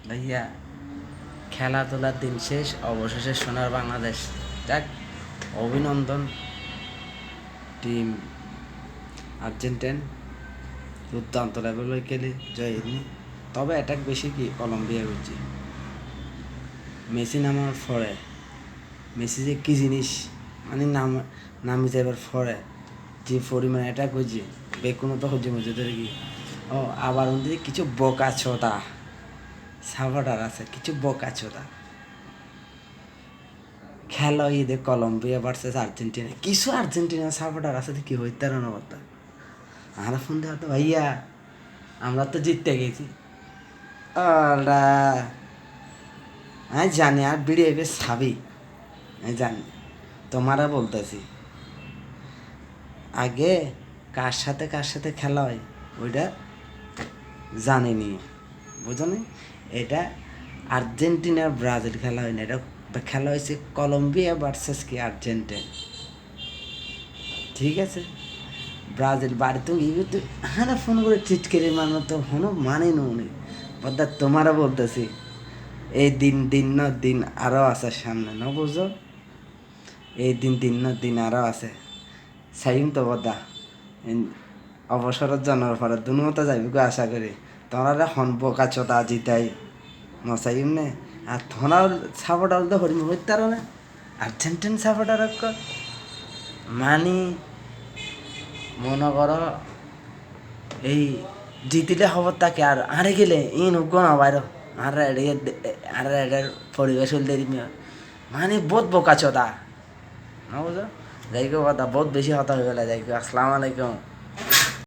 ভাইয়া খেলাধুলার দিন শেষ, অবশেষে সোনার বাংলাদেশ। যাক, অভিনন্দন টিম আর্জেন্টাইন, দুর্দান্ত লেভেলে খেলে জয় এমনি। তবে অ্যাটাক বেশি কি কলম্বিয়া করছে। মেসি নামার পরে মেসি যে কী জিনিস, মানে নামি যাবার পরে যে পরিমাণ অ্যাটাক হয়েছে, বেকুনো তো হচ্ছে মধ্যে ধরে কি। ও আবার ওদের কিছু বোকা ছোটা সাভাটার আছে, কিছু বোকা ছোটা খেলা ঈদে কলম্বিয়া ভার্সেস আর্জেন্টিনা, কিছু আর্জেন্টিনা সাপোর্টার আছে কি হইতে না কথা। আর ফোন দেওয়া তো ভাইয়া আমরা তো জিততে গেছি। ওরা আমি জানি আর বিড়ি এবে সাবি, আমি জানি। তোমারা বলতেছি আগে কার সাথে খেলা হয় ওইটা জানিনি, বুঝো নি? এটা আর্জেন্টিনা ব্রাজিল খেলা হয় না, এটা খেলা হয়েছে কলম্বিয়া ভার্সেস কি আর্জেন্টিনা। ঠিক আছে, ব্রাজিল বাড়িতে ইয়ে তো হ্যাঁ ফোন করে চিটকেরে মানো তো হনো মানে নুনি বদ্দা। তোমারা বলতেছি এই দিন ন দিন আরও আছে সামনে, ন বুঝো? এই দিন ন দিন আরও আছে। চাইম তো বদ্দা অবসরের জন্মের পরে দুনুমতো যাইব আশা করি। তোমরা হন বোকা চোতা জিতাই নচাইম নে। আর তোমরাও সাপোর্টার তো হরিম হইতার না, আর্জেন্টিন সাপোর্টার মানি মনে করো এই জিতিলে খবর থাকে, আর আরে গেলে ইন উগ্র না বাইর আর আর এটার পরিবেশ হইলে মানে বহুত বোকা চোদা, না বুঝো? যাই কথা বহুত বেশি হতা হয়ে গেলে। যাই আসসালামু আলাইকুম।